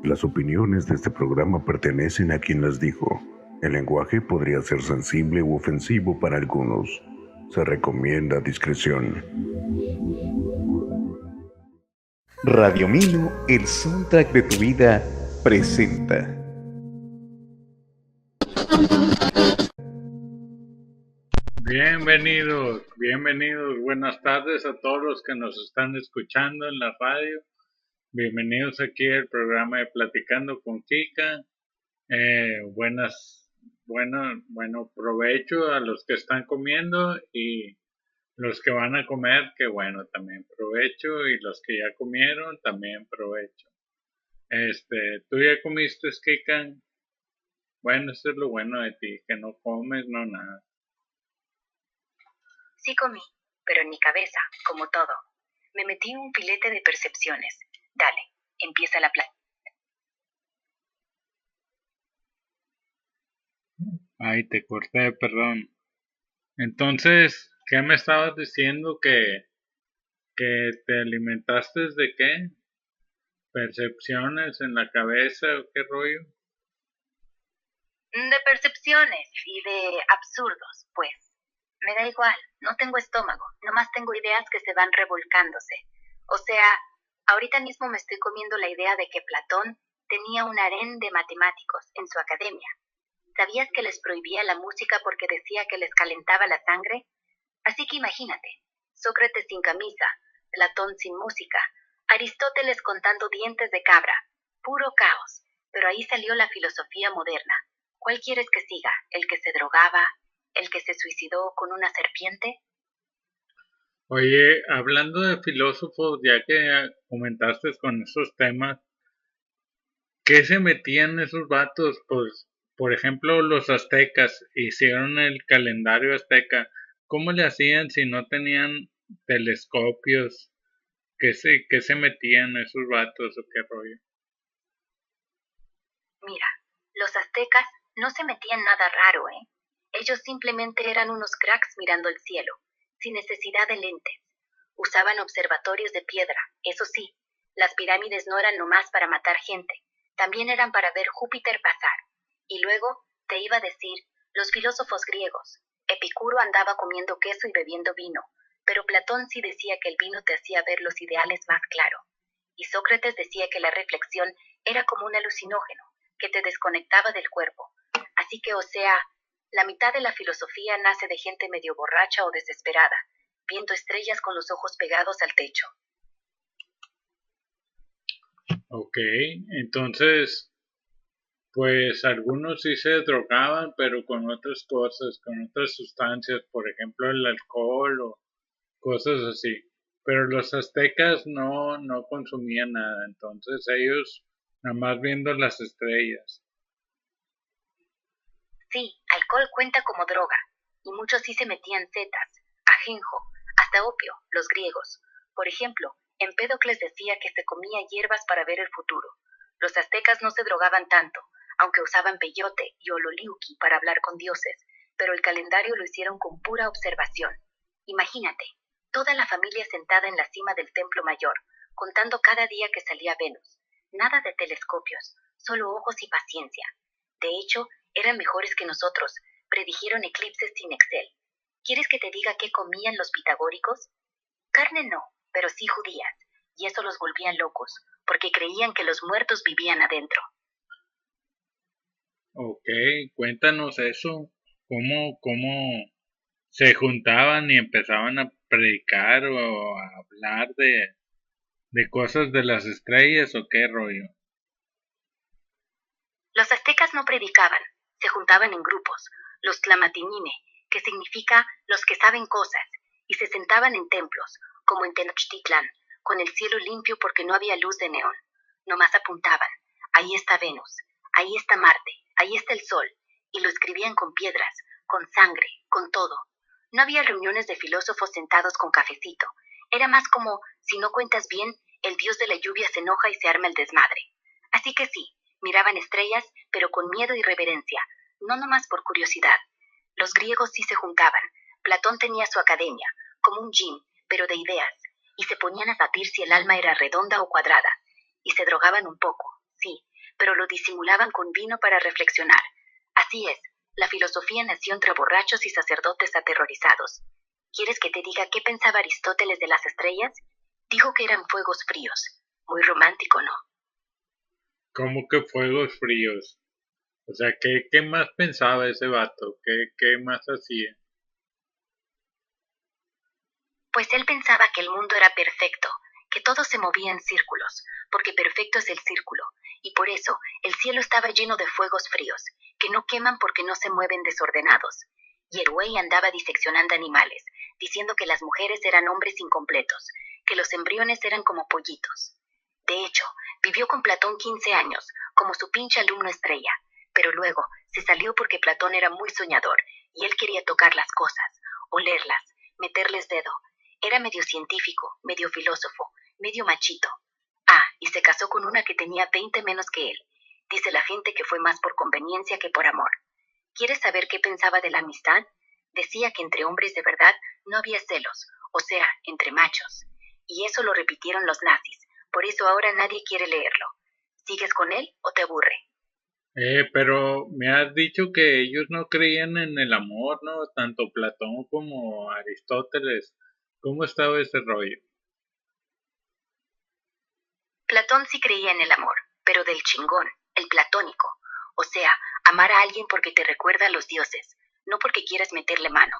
Las opiniones de este programa pertenecen a quien las dijo. El lenguaje podría ser sensible u ofensivo para algunos. Se recomienda discreción. Radio Milo, el soundtrack de tu vida, presenta. Bienvenidos, buenas tardes a todos los que nos están escuchando en la radio. Bienvenidos aquí al programa de Platicando con Kika. Bueno provecho a los que están comiendo y los que van a comer, que bueno, también provecho, y los que ya comieron, también provecho. ¿Tú ya comiste, Kika? Bueno, eso es lo bueno de ti, que no comes, no nada. Sí comí, pero en mi cabeza, como todo, me metí en un filete de percepciones. Dale, empieza la plática. Ay, te corté, perdón. Entonces, ¿qué me estabas diciendo que te alimentaste de qué? ¿Percepciones en la cabeza o qué rollo? De percepciones y de absurdos, pues. Me da igual, no tengo estómago, nomás tengo ideas que se van revolcándose. O sea, ahorita mismo me estoy comiendo la idea de que Platón tenía un harén de matemáticos en su academia. ¿Sabías que les prohibía la música porque decía que les calentaba la sangre? Así que imagínate, Sócrates sin camisa, Platón sin música, Aristóteles contando dientes de cabra, puro caos. Pero ahí salió la filosofía moderna. ¿Cuál quieres que siga? ¿El que se drogaba? ¿El que se suicidó con una serpiente? Oye, hablando de filósofos, ya que comentaste con esos temas, ¿qué se metían esos vatos? Pues, por ejemplo, los aztecas hicieron el calendario azteca. ¿Cómo le hacían si no tenían telescopios? ¿Qué se metían esos vatos o qué rollo? Mira, los aztecas no se metían nada raro, ¿eh? Ellos simplemente eran unos cracks mirando el cielo, sin necesidad de lentes. Usaban observatorios de piedra, eso sí. Las pirámides no eran nomás para matar gente, también eran para ver Júpiter pasar. Y luego, te iba a decir, los filósofos griegos. Epicuro andaba comiendo queso y bebiendo vino, pero Platón sí decía que el vino te hacía ver los ideales más claro. Y Sócrates decía que la reflexión era como un alucinógeno, que te desconectaba del cuerpo. Así que, o sea, la mitad de la filosofía nace de gente medio borracha o desesperada, viendo estrellas con los ojos pegados al techo. Ok, entonces, pues algunos sí se drogaban, pero con otras cosas, con otras sustancias, por ejemplo el alcohol o cosas así. Pero los aztecas no consumían nada, entonces ellos nada más viendo las estrellas. Sí, alcohol cuenta como droga, y muchos sí se metían setas, ajenjo, hasta opio, los griegos. Por ejemplo, Empédocles decía que se comía hierbas para ver el futuro. Los aztecas no se drogaban tanto, aunque usaban peyote y ololiuqui para hablar con dioses, pero el calendario lo hicieron con pura observación. Imagínate, toda la familia sentada en la cima del templo mayor, contando cada día que salía Venus. Nada de telescopios, solo ojos y paciencia. De hecho, eran mejores que nosotros, predijeron eclipses sin Excel. ¿Quieres que te diga qué comían los pitagóricos? Carne no, pero sí judías, y eso los volvía locos, porque creían que los muertos vivían adentro. Ok, cuéntanos eso, cómo se juntaban y empezaban a predicar o a hablar de cosas de las estrellas o qué rollo. Los aztecas no predicaban, se juntaban en grupos, los tlamatinime, que significa los que saben cosas, y se sentaban en templos, como en Tenochtitlan, con el cielo limpio porque no había luz de neón. Nomás apuntaban, ahí está Venus, ahí está Marte, ahí está el Sol, y lo escribían con piedras, con sangre, con todo. No había reuniones de filósofos sentados con cafecito. Era más como, si no cuentas bien, el dios de la lluvia se enoja y se arma el desmadre. Así que sí, miraban estrellas, pero con miedo y reverencia, no nomás por curiosidad. Los griegos sí se juntaban. Platón tenía su academia, como un gym, pero de ideas, y se ponían a batir si el alma era redonda o cuadrada. Y se drogaban un poco, sí, pero lo disimulaban con vino para reflexionar. Así es, la filosofía nació entre borrachos y sacerdotes aterrorizados. ¿Quieres que te diga qué pensaba Aristóteles de las estrellas? Dijo que eran fuegos fríos. Muy romántico, ¿no? ¿Cómo que fuegos fríos? O sea, ¿qué más pensaba ese vato? ¿Qué más hacía? Pues él pensaba que el mundo era perfecto, que todo se movía en círculos, porque perfecto es el círculo, y por eso el cielo estaba lleno de fuegos fríos, que no queman porque no se mueven desordenados. Y el güey andaba diseccionando animales, diciendo que las mujeres eran hombres incompletos, que los embriones eran como pollitos. De hecho, vivió con Platón 15 años, como su pinche alumno estrella, pero luego se salió porque Platón era muy soñador, y él quería tocar las cosas, olerlas, meterles dedo. Era medio científico, medio filósofo, medio machito. Ah, y se casó con una que tenía 20 menos que él. Dice la gente que fue más por conveniencia que por amor. ¿Quieres saber qué pensaba de la amistad? Decía que entre hombres de verdad no había celos, o sea, entre machos. Y eso lo repitieron los nazis, por eso ahora nadie quiere leerlo. ¿Sigues con él o te aburre? Pero me has dicho que ellos no creían en el amor, ¿no? Tanto Platón como Aristóteles. ¿Cómo estaba ese rollo? Platón sí creía en el amor, pero del chingón, el platónico. O sea, amar a alguien porque te recuerda a los dioses, no porque quieras meterle mano.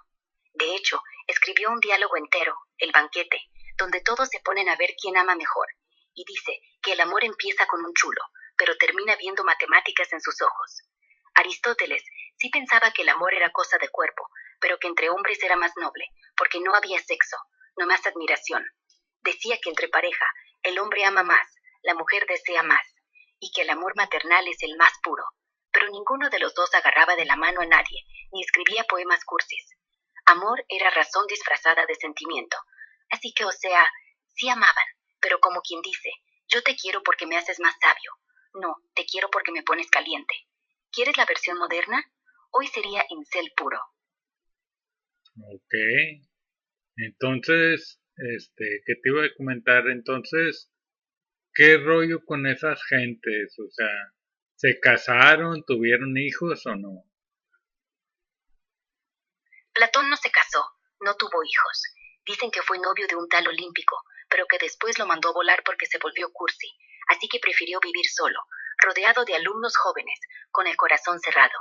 De hecho, escribió un diálogo entero, El banquete, donde todos se ponen a ver quién ama mejor, y dice que el amor empieza con un chulo, pero termina viendo matemáticas en sus ojos. Aristóteles sí pensaba que el amor era cosa de cuerpo, pero que entre hombres era más noble, porque no había sexo, no más admiración. Decía que entre pareja, el hombre ama más, la mujer desea más, y que el amor maternal es el más puro. Pero ninguno de los dos agarraba de la mano a nadie, ni escribía poemas cursis. Amor era razón disfrazada de sentimiento. Así que, o sea, sí amaban, pero como quien dice, yo te quiero porque me haces más sabio. No, te quiero porque me pones caliente. ¿Quieres la versión moderna? Hoy sería incel puro. Ok. Entonces, ¿qué te iba a comentar? Entonces, ¿qué rollo con esas gentes? O sea, ¿se casaron, tuvieron hijos o no? Platón no se casó, no tuvo hijos. Dicen que fue novio de un tal olímpico, pero que después lo mandó a volar porque se volvió cursi, así que prefirió vivir solo, rodeado de alumnos jóvenes, con el corazón cerrado.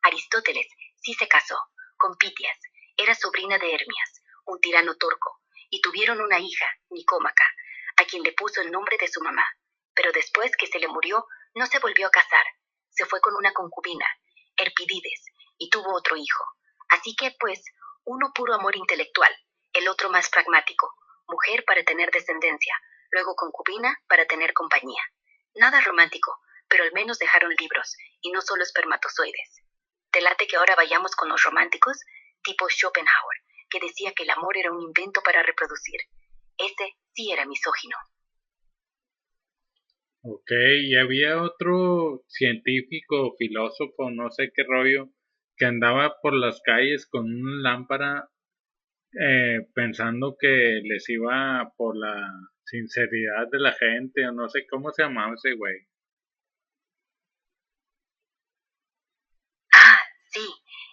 Aristóteles sí se casó, con Pitias, era sobrina de Hermias, un tirano turco, y tuvieron una hija, Nicómaca, a quien le puso el nombre de su mamá. Pero después que se le murió, no se volvió a casar. Se fue con una concubina, Erpidides, y tuvo otro hijo. Así que, pues, uno puro amor intelectual, el otro más pragmático, mujer para tener descendencia, luego concubina para tener compañía. Nada romántico, pero al menos dejaron libros, y no solo espermatozoides. ¿Te late que ahora vayamos con los románticos? Tipo Schopenhauer, que decía que el amor era un invento para reproducir. Ese sí era misógino. Ok, y había otro científico, filósofo, no sé qué rollo, que andaba por las calles con una lámpara pensando que les iba por la sinceridad de la gente, o no sé cómo se llamaba ese güey. Ah, sí,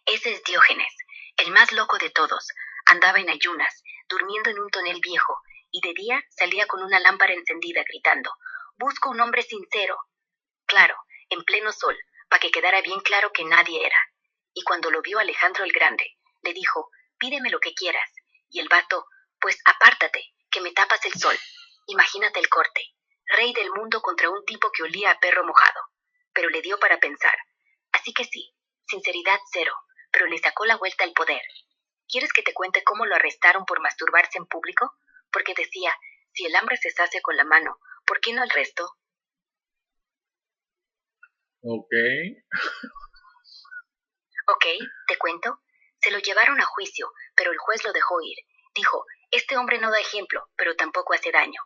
ese es Diógenes, el más loco de todos. Andaba en ayunas, durmiendo en un tonel viejo, y de día salía con una lámpara encendida gritando, «Busco un hombre sincero». Claro, en pleno sol, para que quedara bien claro que nadie era. Y cuando lo vio Alejandro el Grande, le dijo, «Pídeme lo que quieras». Y el vato, «Pues apártate, que me tapas el sol». Imagínate el corte. Rey del mundo contra un tipo que olía a perro mojado. Pero le dio para pensar. Así que sí, sinceridad cero, pero le sacó la vuelta al poder. ¿Quieres que te cuente cómo lo arrestaron por masturbarse en público? Porque decía, si el hambre se sacia con la mano, ¿por qué no el resto? Ok, Ok, te cuento. Se lo llevaron a juicio, pero el juez lo dejó ir. Dijo, este hombre no da ejemplo, pero tampoco hace daño.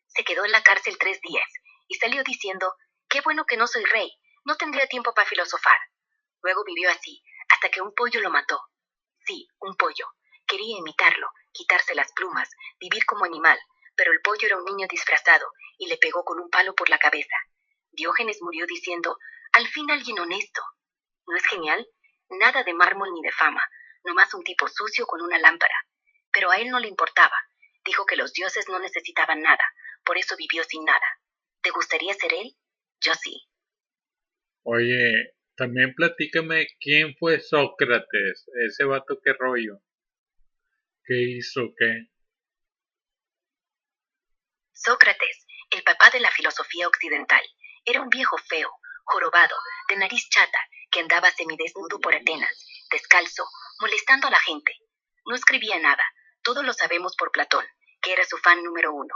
Se quedó en la cárcel 3 días y salió diciendo, qué bueno que no soy rey, no tendría tiempo para filosofar. Luego vivió así, hasta que un pollo lo mató. Sí, un pollo. Quería imitarlo, quitarse las plumas, vivir como animal, pero el pollo era un niño disfrazado y le pegó con un palo por la cabeza. Diógenes murió diciendo, al fin alguien honesto. ¿No es genial? Nada de mármol ni de fama, nomás un tipo sucio con una lámpara. Pero a él no le importaba. Dijo que los dioses no necesitaban nada, por eso vivió sin nada. ¿Te gustaría ser él? Yo sí. Oye, también platícame quién fue Sócrates, ese vato, qué rollo, qué hizo, qué. Sócrates, el papá de la filosofía occidental, era un viejo feo, jorobado, de nariz chata, que andaba semidesnudo por Atenas, descalzo, molestando a la gente. No escribía nada, todo lo sabemos por Platón, que era su fan número 1.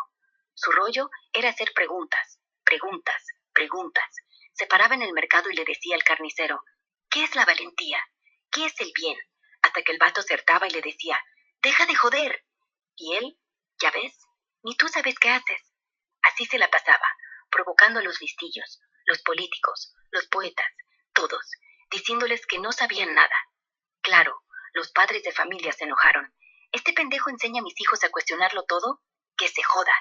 Su rollo era hacer preguntas, preguntas, preguntas. Se paraba en el mercado y le decía al carnicero, ¿qué es la valentía? ¿Qué es el bien? Hasta que el vato se hartaba y le decía, ¡deja de joder! Y él, ya ves, ni tú sabes qué haces. Así se la pasaba, provocando a los listillos, los políticos, los poetas, todos, diciéndoles que no sabían nada. Claro, los padres de familia se enojaron. ¿Este pendejo enseña a mis hijos a cuestionarlo todo? ¡Que se joda!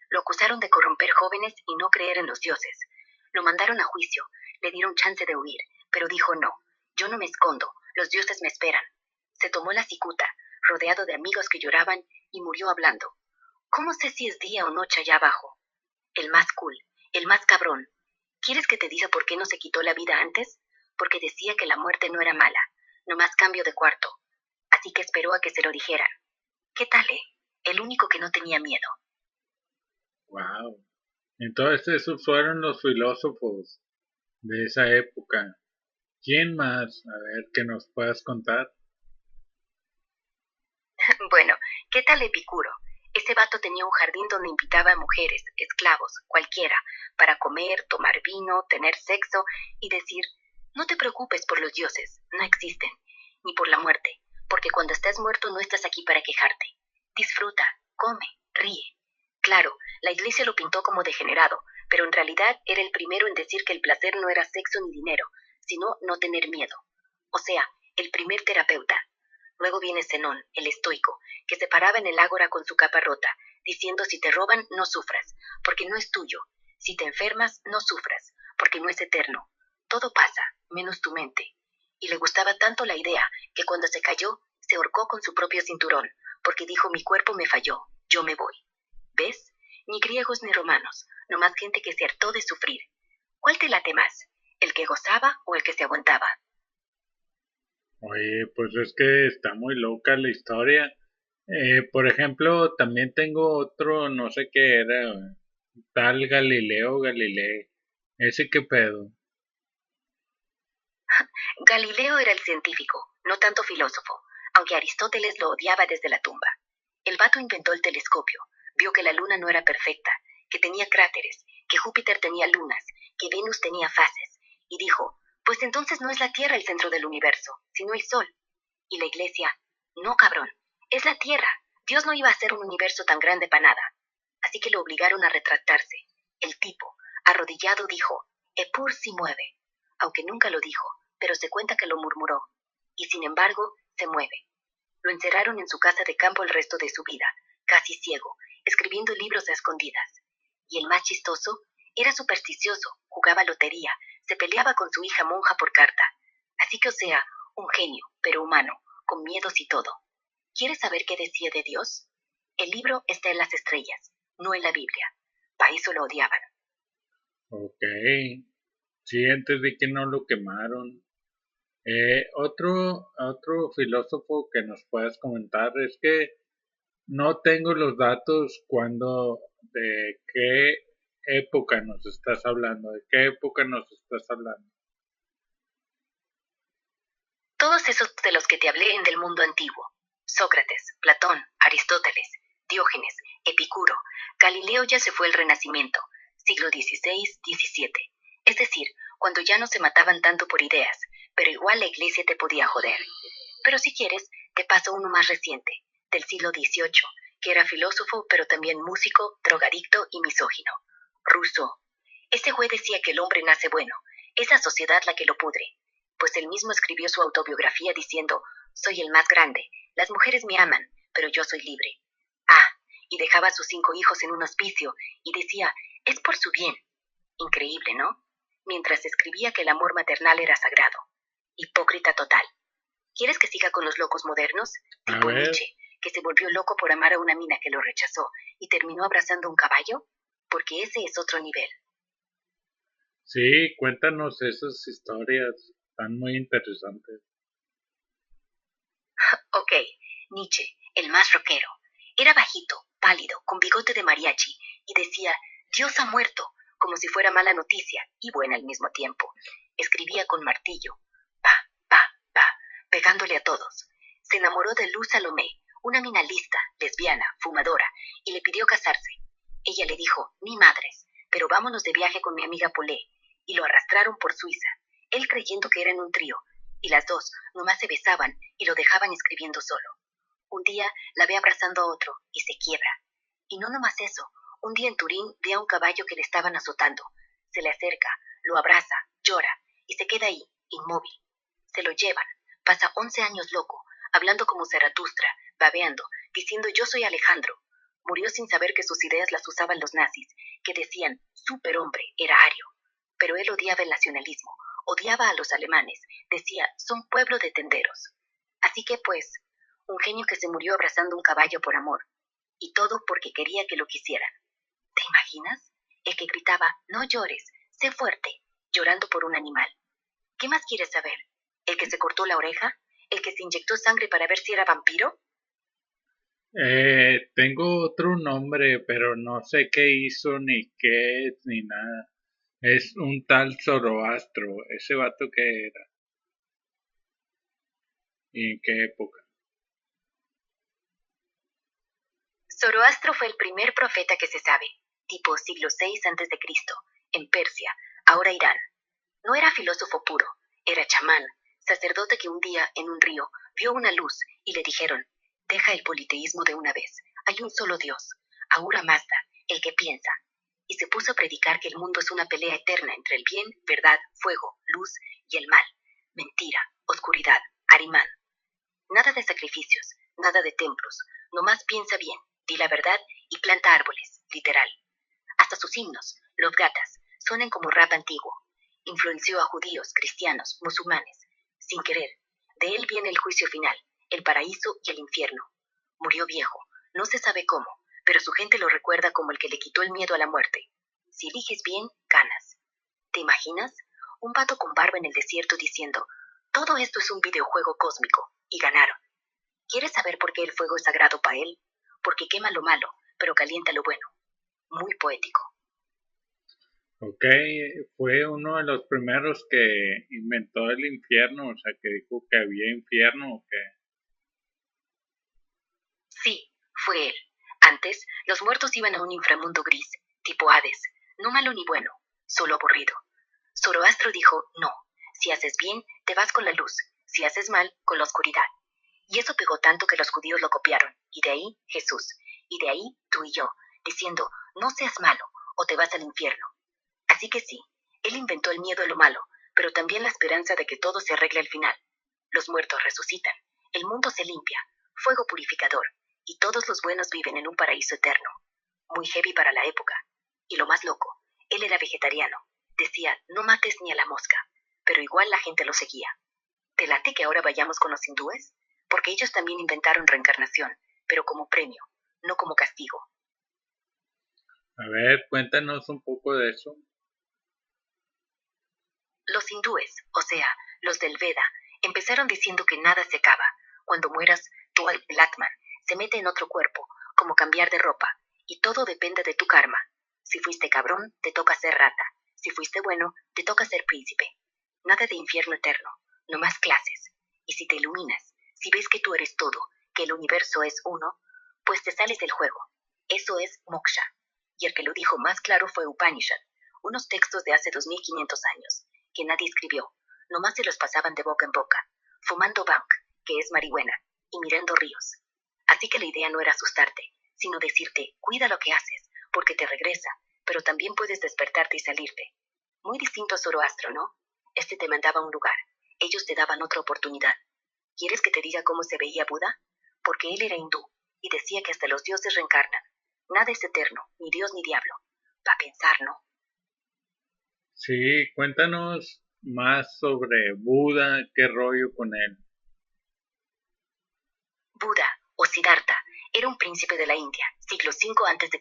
Lo acusaron de corromper jóvenes y no creer en los dioses. Lo mandaron a juicio, le dieron chance de huir, pero dijo no, yo no me escondo, los dioses me esperan. Se tomó la cicuta, rodeado de amigos que lloraban, y murió hablando. ¿Cómo sé si es día o noche allá abajo? El más cool, el más cabrón. ¿Quieres que te diga por qué no se quitó la vida antes? Porque decía que la muerte no era mala, nomás cambio de cuarto. Así que esperó a que se lo dijeran. ¿Qué tal, El único que no tenía miedo. Wow. Entonces esos fueron los filósofos de esa época. ¿Quién más? A ver, que nos puedas contar. Bueno, ¿qué tal Epicuro? Ese vato tenía un jardín donde invitaba a mujeres, esclavos, cualquiera, para comer, tomar vino, tener sexo y decir, no te preocupes por los dioses, no existen, ni por la muerte, porque cuando estás muerto no estás aquí para quejarte. Disfruta, come, ríe. Claro, la iglesia lo pintó como degenerado, pero en realidad era el primero en decir que el placer no era sexo ni dinero, sino no tener miedo. O sea, el primer terapeuta. Luego viene Zenón, el estoico, que se paraba en el ágora con su capa rota, diciendo si te roban, no sufras, porque no es tuyo. Si te enfermas, no sufras, porque no es eterno. Todo pasa, menos tu mente. Y le gustaba tanto la idea que cuando se cayó, se ahorcó con su propio cinturón, porque dijo mi cuerpo me falló, yo me voy. ¿Ves? Ni griegos ni romanos, nomás gente que se hartó de sufrir. ¿Cuál te late más? ¿El que gozaba o el que se aguantaba? Oye, pues es que está muy loca la historia. Por ejemplo, también tengo otro, no sé qué era, tal Galileo Galilei. ¿Ese qué pedo? Galileo era el científico, no tanto filósofo, aunque Aristóteles lo odiaba desde la tumba. El vato inventó el telescopio, vio que la luna no era perfecta, que tenía cráteres, que Júpiter tenía lunas, que Venus tenía fases, y dijo, pues entonces no es la Tierra el centro del universo, sino el Sol. Y la iglesia, no cabrón, es la Tierra. Dios no iba a hacer un universo tan grande para nada. Así que lo obligaron a retractarse. El tipo, arrodillado, dijo, Epur si mueve, aunque nunca lo dijo, pero se cuenta que lo murmuró. Y sin embargo, se mueve. Lo encerraron en su casa de campo el resto de su vida, casi ciego, escribiendo libros a escondidas. Y el más chistoso, era supersticioso, jugaba lotería, se peleaba con su hija monja por carta. Así que, o sea, un genio, pero humano, con miedos y todo. ¿Quieres saber qué decía de Dios? El libro está en las estrellas, no en la Biblia. Pa' eso lo odiaban. Ok. Sí, entendí que no lo quemaron. Otro filósofo que nos puedas comentar es que no tengo los datos de qué época nos estás hablando, de qué época nos estás hablando. Todos esos de los que te hablé en del mundo antiguo. Sócrates, Platón, Aristóteles, Diógenes, Epicuro. Galileo ya se fue el Renacimiento, siglo XVI, XVII. Es decir, cuando ya no se mataban tanto por ideas, pero igual la iglesia te podía joder. Pero si quieres, te paso uno más reciente, del siglo XVIII, que era filósofo, pero también músico, drogadicto y misógino. Rousseau. Ese güey decía que el hombre nace bueno, es la sociedad la que lo pudre. Pues él mismo escribió su autobiografía diciendo, soy el más grande, las mujeres me aman, pero yo soy libre. Ah, y dejaba a sus 5 hijos en un hospicio y decía, es por su bien. Increíble, ¿no? mientras escribía que el amor maternal era sagrado. Hipócrita total. ¿Quieres que siga con los locos modernos? A Tipo ver. Nietzsche, que se volvió loco por amar a una mina que lo rechazó y terminó abrazando un caballo, porque ese es otro nivel. Sí, cuéntanos esas historias, están muy interesantes. Ok, Nietzsche, el más rockero. Era bajito, pálido, con bigote de mariachi, y decía, Dios ha muerto, como si fuera mala noticia y buena al mismo tiempo. Escribía con martillo, pa, pa, pa, pegándole a todos. Se enamoró de Luz Salomé, una mina lista, lesbiana, fumadora, y le pidió casarse. Ella le dijo, ni madres, pero vámonos de viaje con mi amiga Polé, y lo arrastraron por Suiza, él creyendo que eran un trío, y las dos nomás se besaban y lo dejaban escribiendo solo. Un día la ve abrazando a otro y se quiebra. Y no nomás eso, un día en Turín ve a un caballo que le estaban azotando. Se le acerca, lo abraza, llora y se queda ahí, inmóvil. Se lo llevan, pasa 11 años loco, hablando como Zaratustra, babeando, diciendo yo soy Alejandro. Murió sin saber que sus ideas las usaban los nazis, que decían superhombre, era ario. Pero él odiaba el nacionalismo, odiaba a los alemanes, decía son pueblo de tenderos. Así que pues, un genio que se murió abrazando un caballo por amor, y todo porque quería que lo quisieran. ¿Te imaginas? El que gritaba, no llores, sé fuerte, llorando por un animal. ¿Qué más quieres saber? ¿El que se cortó la oreja? ¿El que se inyectó sangre para ver si era vampiro? Tengo otro nombre, pero no sé qué hizo, ni qué es, ni nada. Es un tal Zoroastro, ese vato que era. ¿Y en qué época? Zoroastro fue el primer profeta que se sabe, tipo siglo VI a.C., en Persia, ahora Irán. No era filósofo puro, era chamán, sacerdote que un día, en un río, vio una luz y le dijeron, deja el politeísmo de una vez, hay un solo Dios, Ahura Mazda, el que piensa. Y se puso a predicar que el mundo es una pelea eterna entre el bien, verdad, fuego, luz y el mal, mentira, oscuridad, Arimán. Nada de sacrificios, nada de templos, nomás piensa bien, di la verdad y planta árboles, literal. Hasta sus himnos, los gatas, suenan como rap antiguo. Influenció a judíos, cristianos, musulmanes. Sin querer, de él viene el juicio final, el paraíso y el infierno. Murió viejo, no se sabe cómo, pero su gente lo recuerda como el que le quitó el miedo a la muerte. Si eliges bien, ganas. ¿Te imaginas? Un vato con barba en el desierto diciendo, todo esto es un videojuego cósmico, y ganaron. ¿Quieres saber por qué el fuego es sagrado para él? Porque quema lo malo, pero calienta lo bueno. Muy poético. Ok, fue uno de los primeros que inventó el infierno, o sea, que dijo que había infierno, o que... Sí, fue él. Antes, los muertos iban a un inframundo gris, tipo Hades, no malo ni bueno, solo aburrido. Zoroastro dijo, no, si haces bien, te vas con la luz, si haces mal, con la oscuridad. Y eso pegó tanto que los judíos lo copiaron, y de ahí Jesús, y de ahí tú y yo, diciendo, no seas malo, o te vas al infierno. Así que sí, él inventó el miedo a lo malo, pero también la esperanza de que todo se arregle al final. Los muertos resucitan, el mundo se limpia, fuego purificador, y todos los buenos viven en un paraíso eterno. Muy heavy para la época. Y lo más loco, él era vegetariano. Decía, no mates ni a la mosca, pero igual la gente lo seguía. ¿Te late que ahora vayamos con los hindúes? Porque ellos también inventaron reencarnación, pero como premio, no como castigo. A ver, cuéntanos un poco de eso. Los hindúes, o sea, los del Veda, empezaron diciendo que nada se acaba. Cuando mueras, tú al Blatman, se mete en otro cuerpo, como cambiar de ropa, y todo depende de tu karma. Si fuiste cabrón, te toca ser rata. Si fuiste bueno, te toca ser príncipe. Nada de infierno eterno, no más clases. Y si te iluminas, si ves que tú eres todo, que el universo es uno, pues te sales del juego. Eso es moksha. Y el que lo dijo más claro fue Upanishad, unos textos de hace 2500 años, que nadie escribió, nomás se los pasaban de boca en boca, fumando bang, que es marihuana, y mirando ríos. Así que la idea no era asustarte, sino decirte, cuida lo que haces, porque te regresa, pero también puedes despertarte y salirte. Muy distinto a Zoroastro, ¿no? Este te mandaba a un lugar, ellos te daban otra oportunidad. ¿Quieres que te diga cómo se veía Buda? Porque él era hindú, y decía que hasta los dioses reencarnan. Nada es eterno, ni Dios ni diablo. Pa' pensar, ¿no? Sí, cuéntanos más sobre Buda, qué rollo con él. Buda, o Siddhartha, era un príncipe de la India, siglo V a.C.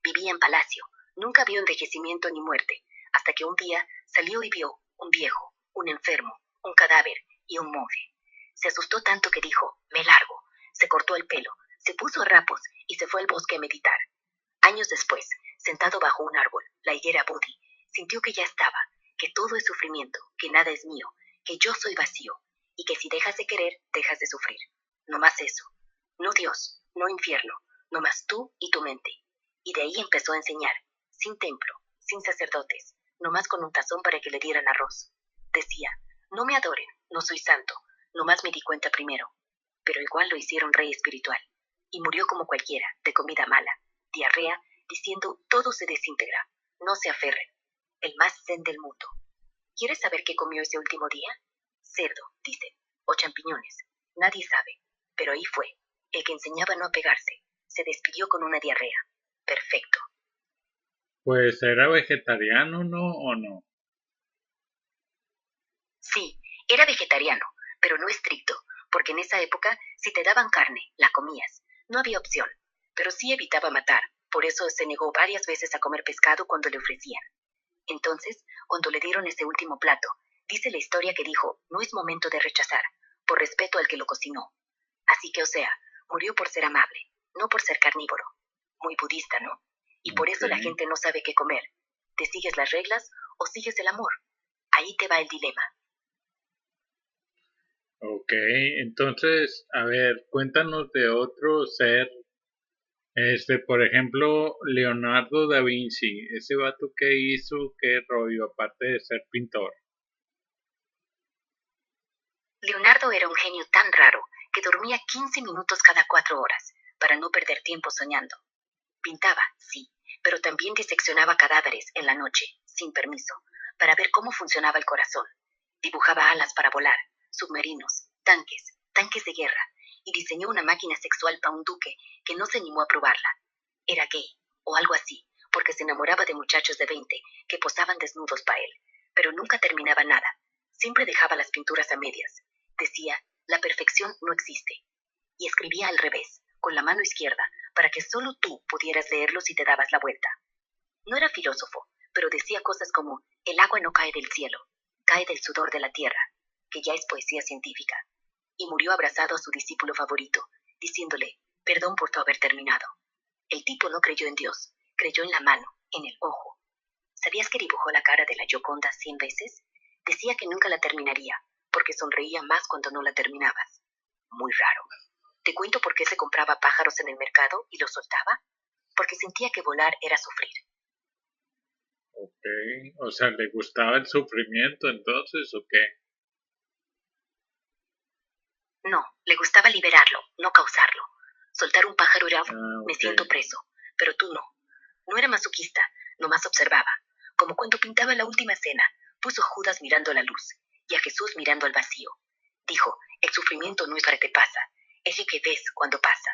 Vivía en palacio, nunca vio envejecimiento ni muerte, hasta que un día salió y vio un viejo, un enfermo, un cadáver y un monje. Se asustó tanto que dijo, me largo. Se cortó el pelo, se puso harapos y se fue al bosque a meditar. Años después, sentado bajo un árbol, la higuera Bodhi, sintió que ya estaba, que todo es sufrimiento, que nada es mío, que yo soy vacío, y que si dejas de querer, dejas de sufrir. No más eso. No Dios, no infierno, no más tú y tu mente. Y de ahí empezó a enseñar, sin templo, sin sacerdotes, no más con un tazón para que le dieran arroz. Decía, no me adoren, no soy santo, no más me di cuenta primero. Pero igual lo hicieron rey espiritual. Y murió como cualquiera, de comida mala, diarrea, diciendo todo se desintegra, no se aferren. El más zen del mundo. ¿Quieres saber qué comió ese último día? Cerdo, dicen, o champiñones. Nadie sabe. Pero ahí fue, el que enseñaba a no apegarse. Se despidió con una diarrea. Perfecto. Pues era vegetariano, ¿no? ¿O no? Sí, era vegetariano, pero no estricto, porque en esa época, si te daban carne, la comías. No había opción, pero sí evitaba matar. Por eso se negó varias veces a comer pescado cuando le ofrecían. Entonces, cuando le dieron ese último plato, dice la historia que dijo, no es momento de rechazar, por respeto al que lo cocinó. Así que, o sea, murió por ser amable, no por ser carnívoro. Muy budista, ¿no? Y por Ok, eso la gente no sabe qué comer. ¿Te sigues las reglas o sigues el amor? Ahí te va el dilema. ok. Entonces, a ver, cuéntanos de otro ser. Por ejemplo, Leonardo da Vinci. Ese vato que hizo, qué rollo, aparte de ser pintor. Leonardo era un genio tan raro que dormía 15 minutos cada 4 horas, para no perder tiempo soñando. Pintaba, sí, pero también diseccionaba cadáveres en la noche, sin permiso, para ver cómo funcionaba el corazón. Dibujaba alas para volar, submarinos, tanques de guerra, y diseñó una máquina sexual para un duque que no se animó a probarla. Era gay, o algo así, porque se enamoraba de muchachos de 20 que posaban desnudos para él, pero nunca terminaba nada. Siempre dejaba las pinturas a medias. Decía, la perfección no existe. Y escribía al revés, con la mano izquierda, para que solo tú pudieras leerlo si te dabas la vuelta. No era filósofo, pero decía cosas como, el agua no cae del cielo, cae del sudor de la tierra, que ya es poesía científica. Y murió abrazado a su discípulo favorito, diciéndole, perdón por tu haber terminado. El tipo no creyó en Dios, creyó en la mano, en el ojo. ¿Sabías que dibujó la cara de la Gioconda 100 veces? Decía que nunca la terminaría, porque sonreía más cuando no la terminabas. Muy raro. ¿Te cuento por qué se compraba pájaros en el mercado y los soltaba? Porque sentía que volar era sufrir. Ok, o sea, ¿le gustaba el sufrimiento entonces o qué? No, le gustaba liberarlo, no causarlo. Soltar un pájaro era, Ah, me ok. siento preso, pero tú no. No era masoquista, nomás observaba. Como cuando pintaba la última cena, puso a Judas mirando a la luz y a Jesús mirando al vacío. Dijo, el sufrimiento no es lo que te pasa, es lo que ves cuando pasa.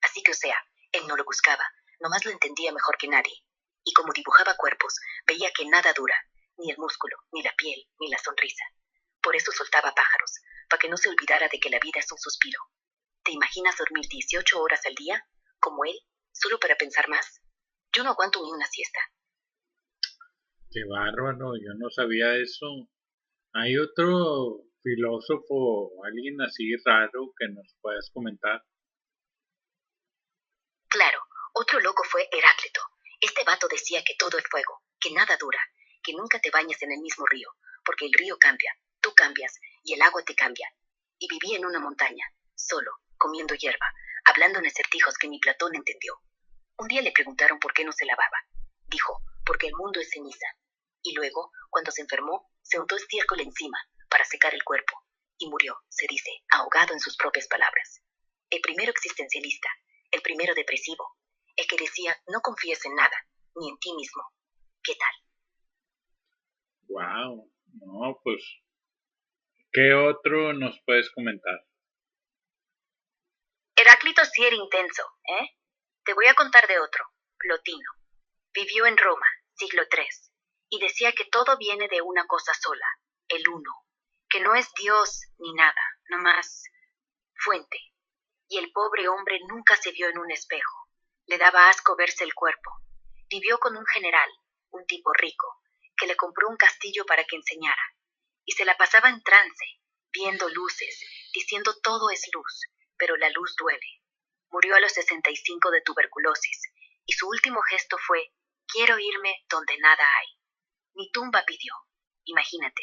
Así que, o sea, él no lo buscaba, nomás lo entendía mejor que nadie. Y como dibujaba cuerpos, veía que nada dura, ni el músculo, ni la piel, ni la sonrisa. Por eso soltaba pájaros, para que no se olvidara de que la vida es un suspiro. ¿Te imaginas dormir 18 horas al día, como él, solo para pensar más? Yo no aguanto ni una siesta. Qué bárbaro, yo no sabía eso. ¿Hay otro filósofo, alguien así raro que nos puedas comentar? Claro, otro loco fue Heráclito. Este vato decía que todo es fuego, que nada dura, que nunca te bañes en el mismo río, porque el río cambia, tú cambias y el agua te cambia. Y vivía en una montaña, solo, comiendo hierba, hablando en acertijos que ni Platón entendió. Un día le preguntaron por qué no se lavaba. Dijo, porque el mundo es ceniza. Y luego, cuando se enfermó, se untó estiércol encima para secar el cuerpo. Y murió, se dice, ahogado en sus propias palabras. El primero existencialista, el primero depresivo, el que decía, no confíes en nada, ni en ti mismo. ¿Qué tal? Wow, no, pues, ¿qué otro nos puedes comentar? Heráclito sí era intenso, ¿eh? Te voy a contar de otro, Plotino. Vivió en Roma, siglo III, y decía que todo viene de una cosa sola, el uno, que no es Dios ni nada, nomás fuente. Y el pobre hombre nunca se vio en un espejo. Le daba asco verse el cuerpo. Vivió con un general, un tipo rico, que le compró un castillo para que enseñara. Y se la pasaba en trance, viendo luces, diciendo todo es luz, pero la luz duele. Murió a los 65 de tuberculosis, y su último gesto fue, quiero irme donde nada hay. Ni tumba pidió. Imagínate,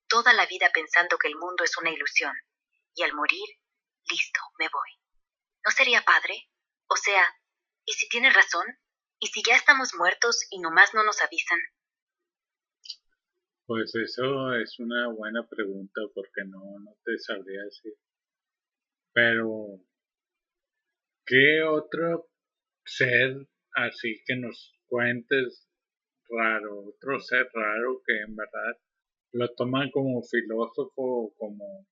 toda la vida pensando que el mundo es una ilusión, y al morir, listo, me voy. ¿No sería padre? O sea, ¿y si tiene razón? ¿Y si ya estamos muertos y nomás no nos avisan? Pues eso es una buena pregunta porque no te sabría decir. Pero, ¿qué otro ser así que nos cuentes raro, otro ser raro que en verdad lo toman como filósofo, como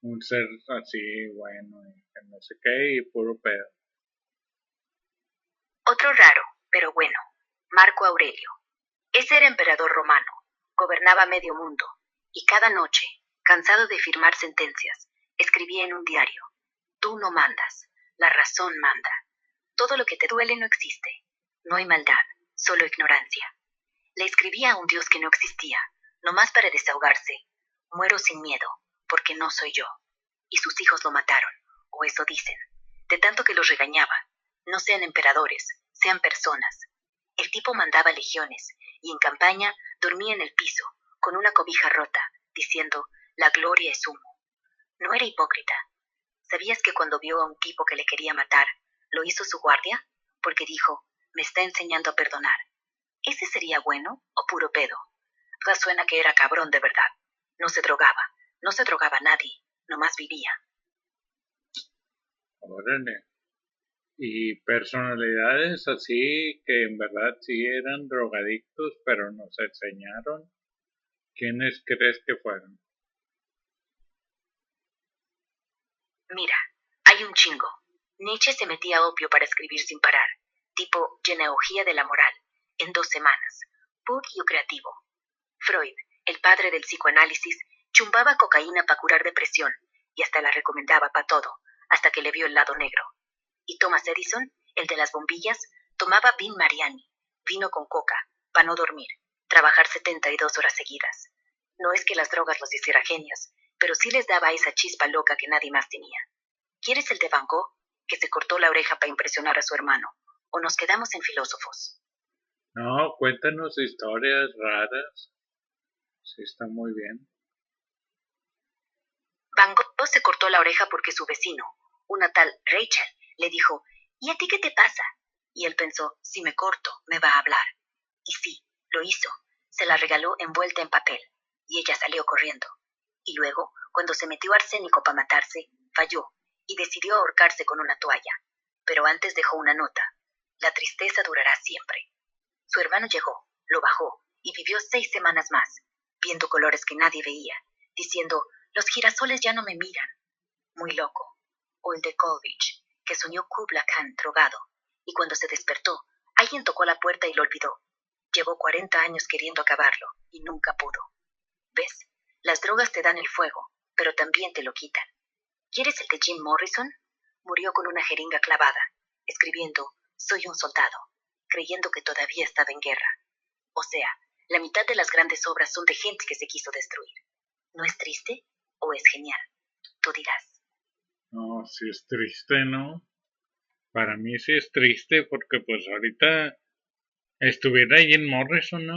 un ser así bueno y que no sé qué y puro pedo? Otro raro, pero bueno, Marco Aurelio. Ese era emperador romano, gobernaba medio mundo, y cada noche, cansado de firmar sentencias, escribía en un diario, tú no mandas, la razón manda. Todo lo que te duele no existe, no hay maldad, solo ignorancia. Le escribía a un Dios que no existía, nomás para desahogarse, muero sin miedo, porque no soy yo. Y sus hijos lo mataron, o eso dicen, de tanto que los regañaba. No sean emperadores, sean personas. El tipo mandaba legiones, y en campaña dormía en el piso, con una cobija rota, diciendo, la gloria es humo. No era hipócrita. ¿Sabías que cuando vio a un tipo que le quería matar, lo hizo su guardia? Porque dijo, me está enseñando a perdonar. ¿Ese sería bueno o puro pedo? Suena que era cabrón de verdad. No se drogaba nadie, nomás vivía. Órale. Y personalidades así que en verdad sí eran drogadictos, pero nos enseñaron. ¿Quiénes crees que fueron? Mira, hay un chingo. Nietzsche se metía opio para escribir sin parar, tipo genealogía de la moral, en 2 semanas. Puro creativo. Freud, el padre del psicoanálisis, chumbaba cocaína para curar depresión y hasta la recomendaba para todo, hasta que le vio el lado negro. Y Thomas Edison, el de las bombillas, tomaba Vin Mariani, vino con coca, para no dormir, trabajar 72 horas seguidas. No es que las drogas los hiciera genios, pero sí les daba esa chispa loca que nadie más tenía. ¿Quieres el de Van Gogh, que se cortó la oreja para impresionar a su hermano? ¿O nos quedamos en filósofos? No, cuéntanos historias raras. Sí, está muy bien. Van Gogh se cortó la oreja porque su vecino, una tal Rachel, le dijo, ¿y a ti qué te pasa? Y él pensó, si me corto, me va a hablar. Y sí, lo hizo. Se la regaló envuelta en papel. Y ella salió corriendo. Y luego, cuando se metió arsénico para matarse, falló y decidió ahorcarse con una toalla. Pero antes dejó una nota. La tristeza durará siempre. Su hermano llegó, lo bajó y vivió 6 semanas más, viendo colores que nadie veía, diciendo, los girasoles ya no me miran. Muy loco. O el de Coleridge, que soñó Kubla Khan drogado, y cuando se despertó, alguien tocó la puerta y lo olvidó. Llevó 40 años queriendo acabarlo, y nunca pudo. ¿Ves? Las drogas te dan el fuego, pero también te lo quitan. ¿Quieres el de Jim Morrison? Murió con una jeringa clavada, escribiendo, soy un soldado, creyendo que todavía estaba en guerra. O sea, la mitad de las grandes obras son de gente que se quiso destruir. ¿No es triste o es genial? Tú dirás. No, sí es triste, ¿no? Para mí sí es triste porque pues ahorita estuviera Jim Morrison, ¿no?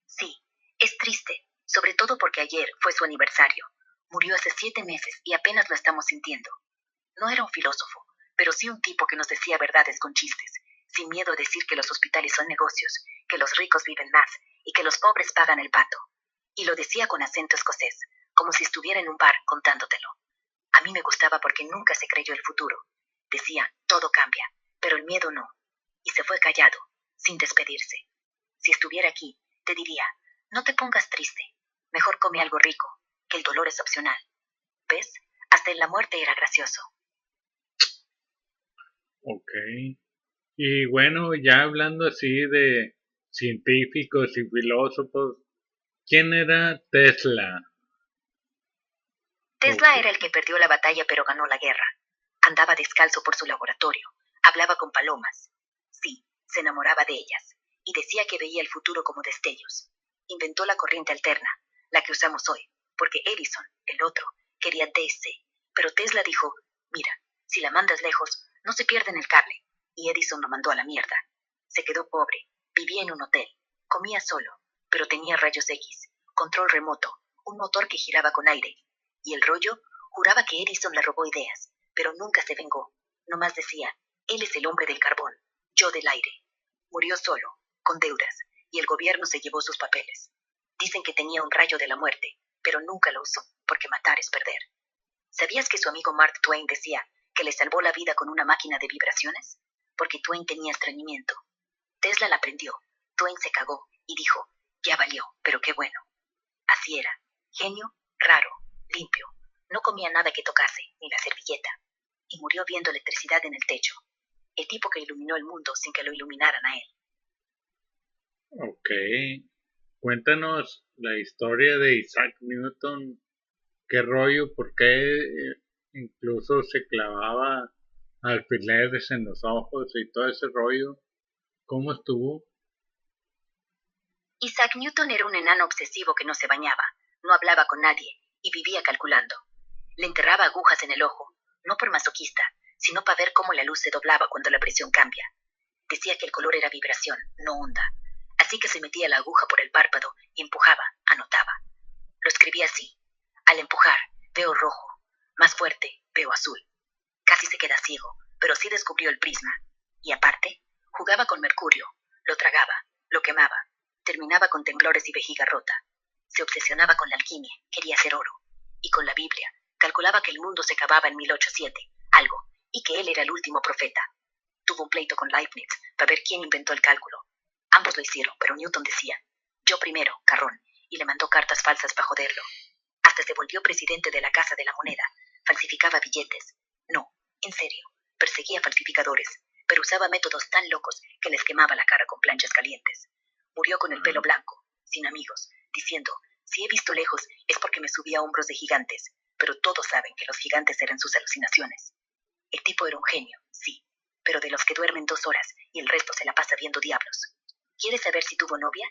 Sí, es triste, sobre todo porque ayer fue su aniversario. Murió hace 7 meses y apenas lo estamos sintiendo. No era un filósofo, pero sí un tipo que nos decía verdades con chistes, sin miedo a decir que los hospitales son negocios, que los ricos viven más y que los pobres pagan el pato. Y lo decía con acento escocés, como si estuviera en un bar contándotelo. A mí me gustaba porque nunca se creyó el futuro. Decía, todo cambia, pero el miedo no. Y se fue callado, sin despedirse. Si estuviera aquí, te diría, no te pongas triste. Mejor come algo rico, que el dolor es opcional. ¿Ves? Hasta en la muerte era gracioso. Ok. Y bueno, ya hablando así de científicos y filósofos, ¿quién era Tesla? Tesla era el que perdió la batalla pero ganó la guerra. Andaba descalzo por su laboratorio, hablaba con palomas. Sí, se enamoraba de ellas, y decía que veía el futuro como destellos. Inventó la corriente alterna, la que usamos hoy, porque Edison, el otro, quería DC. Pero Tesla dijo, mira, si la mandas lejos, no se pierde en el cable. Y Edison lo mandó a la mierda. Se quedó pobre, vivía en un hotel, comía solo, pero tenía rayos X, control remoto, un motor que giraba con aire. Y el rollo juraba que Edison le robó ideas, pero nunca se vengó. Nomás decía, él es el hombre del carbón, yo del aire. Murió solo, con deudas, y el gobierno se llevó sus papeles. Dicen que tenía un rayo de la muerte, pero nunca lo usó, porque matar es perder. ¿Sabías que su amigo Mark Twain decía que le salvó la vida con una máquina de vibraciones? Porque Twain tenía estreñimiento. Tesla la prendió, Twain se cagó y dijo, ya valió, pero qué bueno. Así era, genio, raro, limpio. No comía nada que tocase, ni la servilleta. Y murió viendo electricidad en el techo. El tipo que iluminó el mundo sin que lo iluminaran a él. Ok, cuéntanos la historia de Isaac Newton. ¿Qué rollo? ¿Por qué incluso se clavaba alfileres en los ojos y todo ese rollo? ¿Cómo estuvo? Isaac Newton era un enano obsesivo que no se bañaba, no hablaba con nadie y vivía calculando. Le enterraba agujas en el ojo, no por masoquista, sino para ver cómo la luz se doblaba cuando la presión cambia. Decía que el color era vibración, no onda. Así que se metía la aguja por el párpado y empujaba, anotaba. Lo escribía así. Al empujar, veo rojo. Más fuerte, veo azul. Casi se queda ciego, pero sí descubrió el prisma. Y aparte, jugaba con mercurio. Lo tragaba, lo quemaba. Terminaba con temblores y vejiga rota. Se obsesionaba con la alquimia, quería hacer oro. Y con la Biblia, calculaba que el mundo se acababa en 1807, algo, y que él era el último profeta. Tuvo un pleito con Leibniz para ver quién inventó el cálculo. Ambos lo hicieron, pero Newton decía, yo primero, carrón, y le mandó cartas falsas para joderlo. Hasta se volvió presidente de la Casa de la Moneda. Falsificaba billetes. No, en serio, perseguía falsificadores, pero usaba métodos tan locos que les quemaba la cara con planchas calientes. Murió con el pelo blanco, sin amigos, diciendo, si he visto lejos es porque me subí a hombros de gigantes, pero todos saben que los gigantes eran sus alucinaciones. El tipo era un genio, sí, pero de los que duermen 2 horas y el resto se la pasa viendo diablos. ¿Quieres saber si tuvo novia?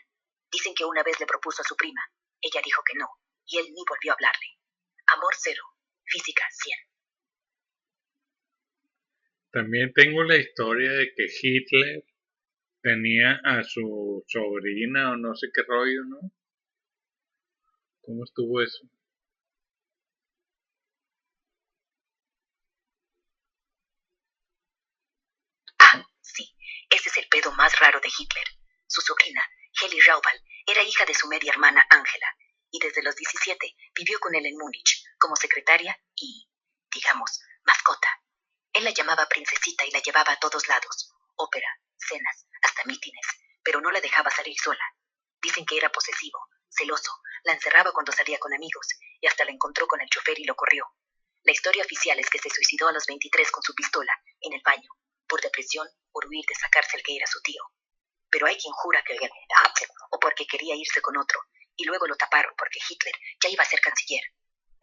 Dicen que una vez le propuso a su prima. Ella dijo que no, y él ni volvió a hablarle. Amor 0, física 100. También tengo la historia de que Hitler tenía a su sobrina o no sé qué rollo, ¿no? ¿Cómo estuvo eso? Ah, sí, ese es el pedo más raro de Hitler. Su sobrina, Heli Raubal, era hija de su media hermana Ángela, y desde los 17 vivió con él en Múnich, como secretaria y, digamos, mascota. Él la llamaba princesita y la llevaba a todos lados, ópera, cenas, hasta mítines, pero no la dejaba salir sola. Dicen que era posesivo, celoso, la encerraba cuando salía con amigos, y hasta la encontró con el chofer y lo corrió. La historia oficial es que se suicidó a los 23 con su pistola, en el baño, por depresión, por huir de sacarse el que era su tío. Pero hay quien jura que o porque quería irse con otro, y luego lo taparon porque Hitler ya iba a ser canciller.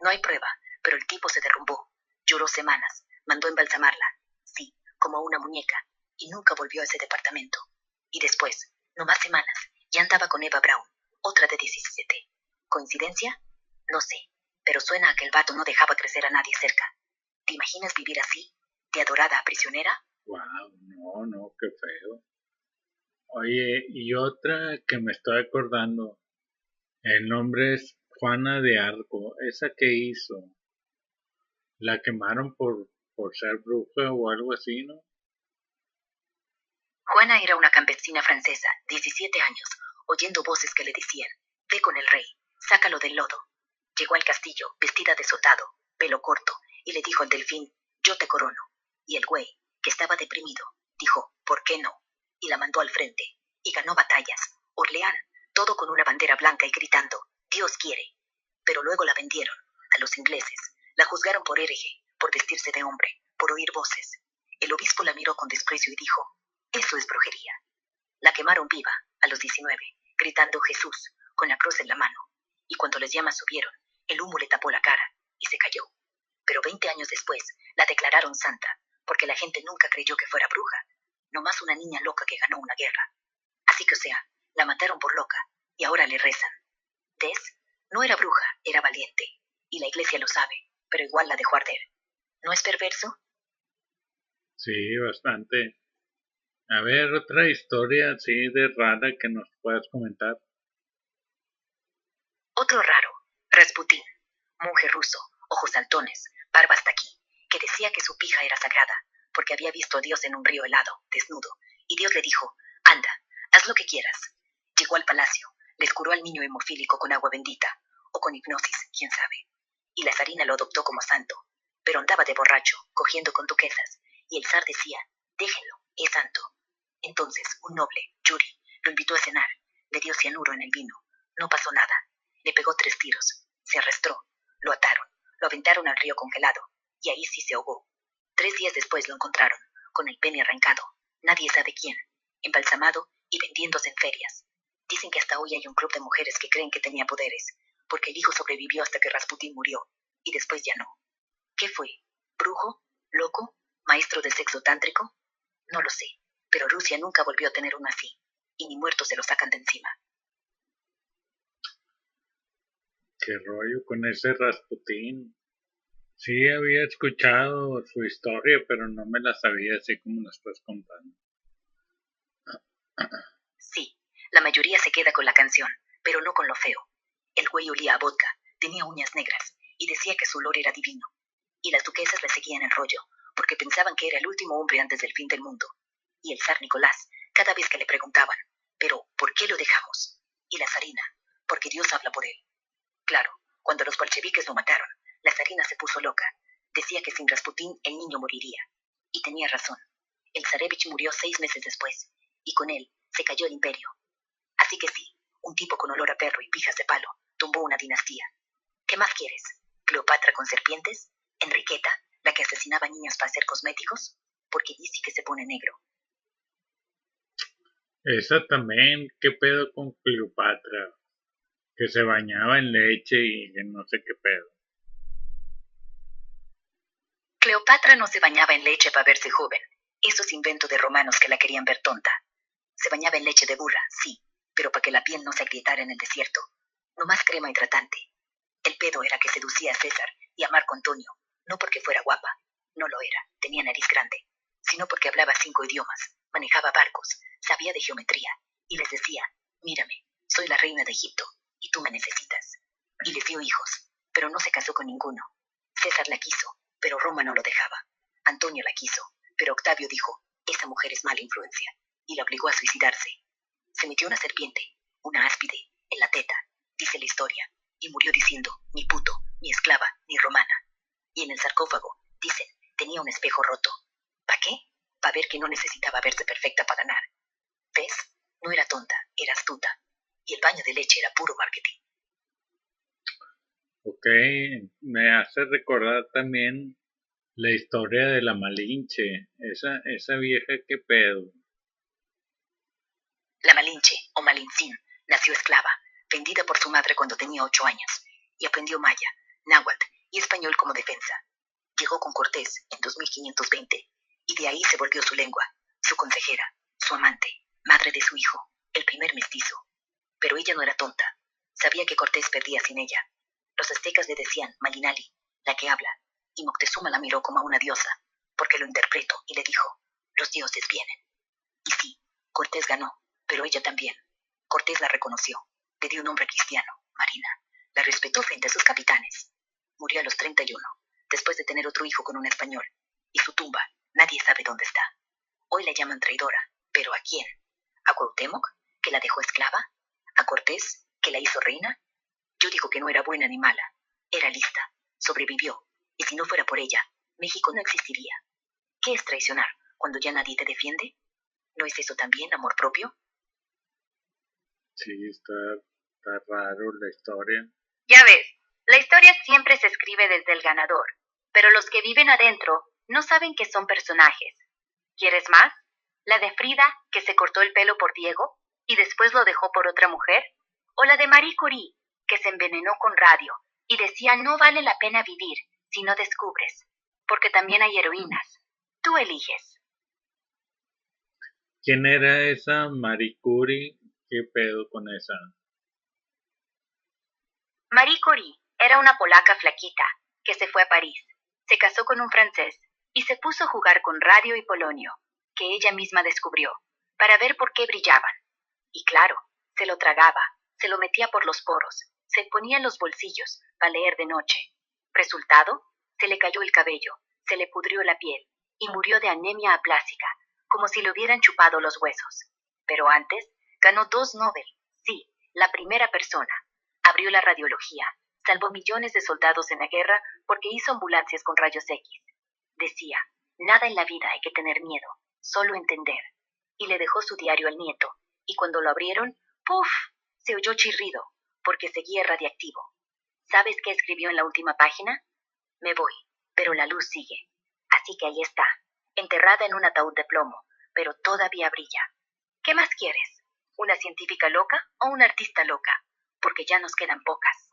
No hay prueba, pero el tipo se derrumbó. Lloró semanas, mandó embalsamarla, sí, como una muñeca, y nunca volvió a ese departamento. Y después, no más semanas, ya andaba con Eva Braun, otra de 17. ¿Coincidencia? No sé, pero suena a que el vato no dejaba crecer a nadie cerca. ¿Te imaginas vivir así, de adorada a prisionera? Wow, no, qué feo. Oye, y otra que me estoy acordando, el nombre es Juana de Arco. ¿Esa que hizo? La quemaron por ser bruja o algo así, ¿no? Juana era una campesina francesa, 17 años, oyendo voces que le decían, ve con el rey, sácalo del lodo. Llegó al castillo, vestida de soldado, pelo corto, y le dijo al delfín, yo te corono. Y el güey, que estaba deprimido, dijo, ¿por qué no? Y la mandó al frente, y ganó batallas. Orleán, todo con una bandera blanca y gritando, Dios quiere. Pero luego la vendieron, a los ingleses. La juzgaron por hereje, por vestirse de hombre, por oír voces. El obispo la miró con desprecio y dijo, Eso es brujería. La quemaron viva, a los 19, gritando Jesús, con la cruz en la mano. Y cuando las llamas subieron, el humo le tapó la cara y se cayó. Pero 20 años después, la declararon santa, porque la gente nunca creyó que fuera bruja, nomás una niña loca que ganó una guerra. Así que, o sea, la mataron por loca, y ahora le rezan. ¿Ves? No era bruja, era valiente. Y la iglesia lo sabe, pero igual la dejó arder. ¿No es perverso? Sí, bastante. A ver, otra historia así de rara que nos puedas comentar. Otro raro, Rasputín, monje ruso, ojos saltones, barba hasta aquí, que decía que su pija era sagrada, porque había visto a Dios en un río helado, desnudo, y Dios le dijo, anda, haz lo que quieras. Llegó al palacio, les curó al niño hemofílico con agua bendita, o con hipnosis, quién sabe. Y la zarina lo adoptó como santo, pero andaba de borracho, cogiendo con duquesas, y el zar decía, déjenlo, es santo. Entonces, un noble, Yuri, lo invitó a cenar, le dio cianuro en el vino, no pasó nada, le pegó 3 tiros, se arrastró, lo ataron, lo aventaron al río congelado, y ahí sí se ahogó. 3 días después lo encontraron, con el pene arrancado, nadie sabe quién, embalsamado y vendiéndose en ferias. Dicen que hasta hoy hay un club de mujeres que creen que tenía poderes, porque el hijo sobrevivió hasta que Rasputín murió, y después ya no. ¿Qué fue? ¿Brujo? ¿Loco? ¿Maestro del sexo tántrico? No lo sé, pero Rusia nunca volvió a tener uno así, y ni muertos se lo sacan de encima. ¿Qué rollo con ese Rasputín? Sí, había escuchado su historia, pero no me la sabía así como la estás contando. Sí, la mayoría se queda con la canción, pero no con lo feo. El güey olía a vodka, tenía uñas negras, y decía que su olor era divino. Y las duquesas le seguían el rollo, porque pensaban que era el último hombre antes del fin del mundo. Y el zar Nicolás, cada vez que le preguntaban, ¿pero por qué lo dejamos? Y la zarina, porque Dios habla por él. Claro, cuando los bolcheviques lo mataron, la zarina se puso loca. Decía que sin Rasputín el niño moriría. Y tenía razón. El zarevich murió 6 meses después, y con él se cayó el imperio. Así que sí, un tipo con olor a perro y pijas de palo tumbó una dinastía. ¿Qué más quieres? ¿Cleopatra con serpientes? ¿Enriqueta, la que asesinaba niños para hacer cosméticos? Porque dice que se pone negro. Esa también, ¿qué pedo con Cleopatra? Que se bañaba en leche y que no sé qué pedo. Cleopatra no se bañaba en leche para verse joven. Eso es invento de romanos que la querían ver tonta. Se bañaba en leche de burra, sí, pero para que la piel no se agrietara en el desierto. Nomás crema hidratante. El pedo era que seducía a César y a Marco Antonio, no porque fuera guapa, no lo era, tenía nariz grande, sino porque hablaba 5 idiomas, manejaba barcos, sabía de geometría, y les decía, mírame, soy la reina de Egipto, y tú me necesitas. Y les dio hijos, pero no se casó con ninguno. César la quiso, pero Roma no lo dejaba. Antonio la quiso, pero Octavio dijo, esa mujer es mala influencia, y la obligó a suicidarse. Se metió una serpiente, una áspide, en la teta, dice la historia, y murió diciendo, ni puto, ni esclava, ni romana. Y en el sarcófago, dicen, tenía un espejo roto. ¿Para qué? Para ver que no necesitaba verse perfecta para ganar. ¿Ves? No era tonta, era astuta. Y el baño de leche era puro marketing. Ok, me hace recordar también la historia de la Malinche. Esa vieja, ¿qué pedo? La Malinche, o Malincín, nació esclava, vendida por su madre cuando tenía 8 años, y aprendió maya, náhuatl y español como defensa. Llegó con Cortés en 2520, y de ahí se volvió su lengua, su consejera, su amante, madre de su hijo, el primer mestizo. Pero ella no era tonta, sabía que Cortés perdía sin ella. Los aztecas le decían Malinali, la que habla, y Moctezuma la miró como a una diosa, porque lo interpretó y le dijo, los dioses vienen. Y sí, Cortés ganó, pero ella también. Cortés la reconoció, le dio un nombre cristiano, Marina. La respetó frente a sus capitanes. Murió a los 31, después de tener otro hijo con un español. Y su tumba, nadie sabe dónde está. Hoy la llaman traidora, pero ¿a quién? ¿A Cuauhtémoc, que la dejó esclava? ¿A Cortés, que la hizo reina? Yo digo que no era buena ni mala. Era lista, sobrevivió. Y si no fuera por ella, México no existiría. ¿Qué es traicionar cuando ya nadie te defiende? ¿No es eso también amor propio? Sí, está raro la historia. Ya ves, la historia siempre se escribe desde el ganador, pero los que viven adentro no saben que son personajes. ¿Quieres más? ¿La de Frida, que se cortó el pelo por Diego y después lo dejó por otra mujer? ¿O la de Marie Curie, que se envenenó con radio y decía no vale la pena vivir si no descubres? Porque también hay heroínas. Tú eliges. ¿Quién era esa Marie Curie? ¿Qué pedo con esa? Marie Curie era una polaca flaquita que se fue a París, se casó con un francés y se puso a jugar con radio y polonio, que ella misma descubrió, para ver por qué brillaban. Y claro, se lo tragaba, se lo metía por los poros, se ponía en los bolsillos para leer de noche. Resultado, se le cayó el cabello, se le pudrió la piel y murió de anemia aplásica, como si le hubieran chupado los huesos. Pero antes, ganó 2 Nobel, sí, la primera persona. Abrió la radiología, salvó millones de soldados en la guerra porque hizo ambulancias con rayos X. Decía, nada en la vida hay que tener miedo, solo entender. Y le dejó su diario al nieto, y cuando lo abrieron, ¡puf!, se oyó chirrido, porque seguía radiactivo. ¿Sabes qué escribió en la última página? Me voy, pero la luz sigue. Así que ahí está, enterrada en un ataúd de plomo, pero todavía brilla. ¿Qué más quieres? ¿Una científica loca o una artista loca? Porque ya nos quedan pocas.